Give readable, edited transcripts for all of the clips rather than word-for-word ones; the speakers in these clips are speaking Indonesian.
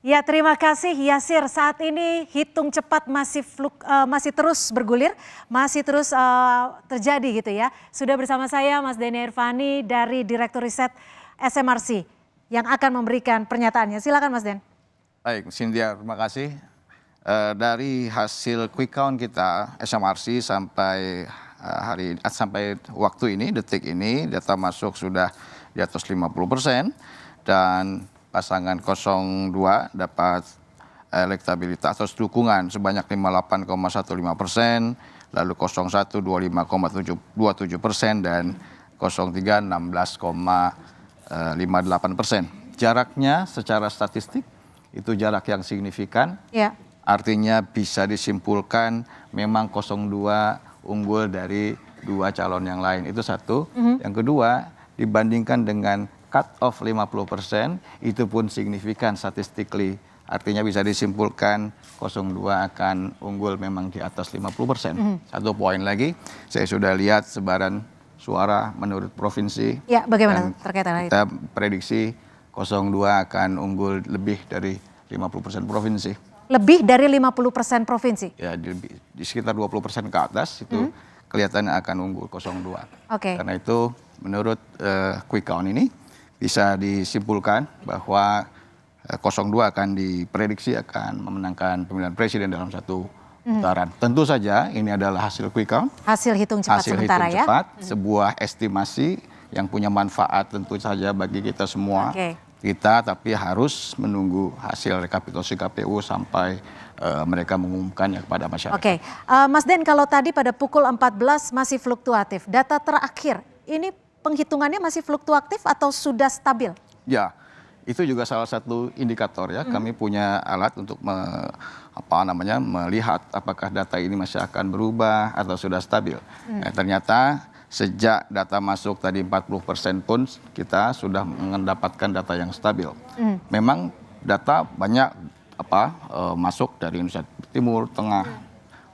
Ya, terima kasih Yasir. Saat ini hitung cepat masih terus bergulir, masih terus terjadi gitu ya. Sudah bersama saya Mas Denny Irvani dari Direktur Riset SMRC yang akan memberikan pernyataannya. Silakan Mas Den. Baik, Cynthia, terima kasih. Dari hasil quick count kita SMRC sampai sampai waktu ini, detik ini, data masuk sudah di atas 50% dan pasangan 02 dapat elektabilitas atau dukungan sebanyak 58,15%, lalu 01 25,27% dan 03 16,58%. Jaraknya secara statistik itu jarak yang signifikan. Ya. Artinya bisa disimpulkan memang 02 unggul dari dua calon yang lain. Itu satu. Yang kedua, dibandingkan dengan cut off 50%, itu pun signifikan statistically. Artinya bisa disimpulkan 02 akan unggul memang di atas 50%. Satu poin lagi, saya sudah lihat sebaran suara menurut provinsi. Ya, bagaimana terkait hal itu? Kita prediksi 02 akan unggul lebih dari 50% provinsi. Lebih dari 50% provinsi? Ya, di sekitar 20% ke atas itu kelihatannya akan unggul 02. Oke. Karena itu menurut quick count ini bisa disimpulkan bahwa 02 akan diprediksi akan memenangkan pemilihan presiden dalam satu putaran. Tentu saja ini adalah hasil quick count. Hasil hitung cepat sementara ya. Sebuah estimasi yang punya manfaat tentu saja bagi kita semua. Kita tapi harus menunggu hasil rekapitulasi KPU sampai mereka mengumumkannya kepada masyarakat. Oke, Mas Den, kalau tadi pada pukul 14 masih fluktuatif, data terakhir ini penghitungannya masih fluktuatif atau sudah stabil? Ya, itu juga salah satu indikator ya. Kami punya alat untuk melihat apakah data ini masih akan berubah atau sudah stabil. Ternyata sejak data masuk tadi 40% pun kita sudah mendapatkan data yang stabil. Memang data banyak masuk dari Indonesia Timur, Tengah,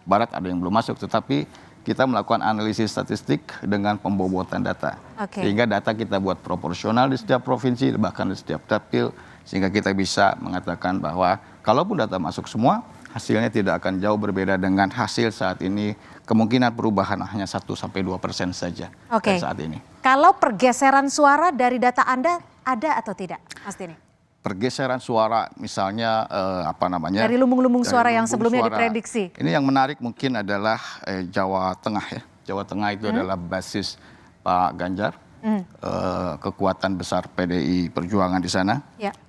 Barat ada yang belum masuk, tetapi kita melakukan analisis statistik dengan pembobotan data. Sehingga data kita buat proporsional di setiap provinsi, bahkan di setiap dapil, sehingga kita bisa mengatakan bahwa kalaupun data masuk semua, hasilnya tidak akan jauh berbeda dengan hasil saat ini. Kemungkinan perubahan hanya 1-2% saja saat ini. Kalau pergeseran suara dari data Anda ada atau tidak, Mas Denny? Pergeseran suara misalnya dari lumbung-lumbung suara yang sebelumnya diprediksi. Ini yang menarik mungkin adalah Jawa Tengah ya. Jawa Tengah itu adalah basis Pak Ganjar. Kekuatan besar PDI Perjuangan di sana.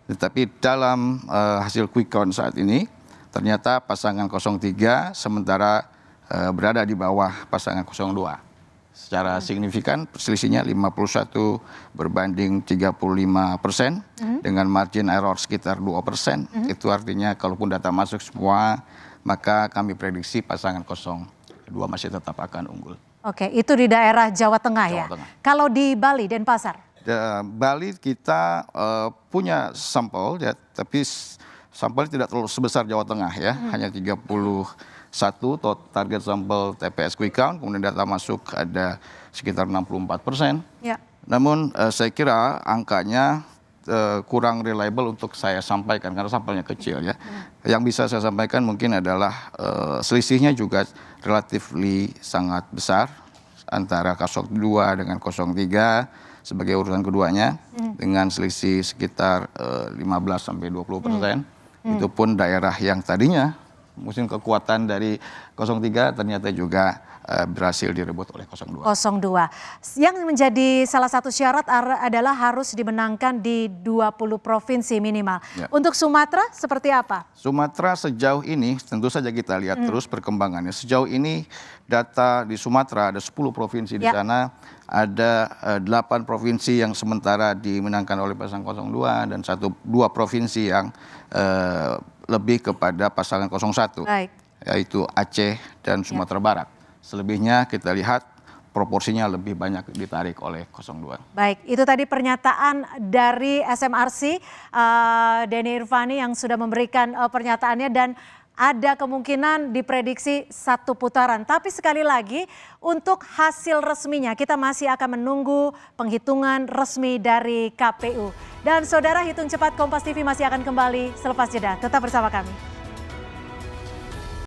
Tetapi dalam hasil quick count saat ini ternyata pasangan 03 sementara berada di bawah pasangan 02. Secara signifikan selisihnya 51 berbanding 35% dengan margin error sekitar 2%. Itu artinya kalaupun data masuk semua, maka kami prediksi pasangan 02 masih tetap akan unggul. Oke, itu di daerah Jawa Tengah ya. Kalau di Bali, Denpasar? Bali kita punya sampel ya, tapi sampel tidak terlalu sebesar Jawa Tengah ya, hanya 31 target sampel TPS quick count, kemudian data masuk ada sekitar 64%. Namun saya kira angkanya kurang reliable untuk saya sampaikan karena sampelnya kecil ya. Yang bisa saya sampaikan mungkin adalah selisihnya juga relatifly sangat besar antara 02 dengan 03 sebagai urutan keduanya dengan selisih sekitar 15-20%. Itu pun daerah yang tadinya musim kekuatan dari 03 ternyata juga berhasil direbut oleh 02. Yang menjadi salah satu syarat adalah harus dimenangkan di 20 provinsi minimal. Untuk Sumatera seperti apa? Sumatera sejauh ini tentu saja kita lihat terus perkembangannya. Sejauh ini data di Sumatera ada 10 provinsi di sana, ada 8 provinsi yang sementara dimenangkan oleh pasangan 02 dan 2 provinsi yang lebih kepada pasangan 01, yaitu Aceh dan Sumatera Barat. Selebihnya kita lihat proporsinya lebih banyak ditarik oleh 02. Baik, itu tadi pernyataan dari SMRC, Denny Irvani yang sudah memberikan pernyataannya. Dan ada kemungkinan diprediksi 1 putaran. Tapi sekali lagi untuk hasil resminya kita masih akan menunggu penghitungan resmi dari KPU. Dan saudara, Hitung Cepat Kompas TV masih akan kembali selepas jeda. Tetap bersama kami.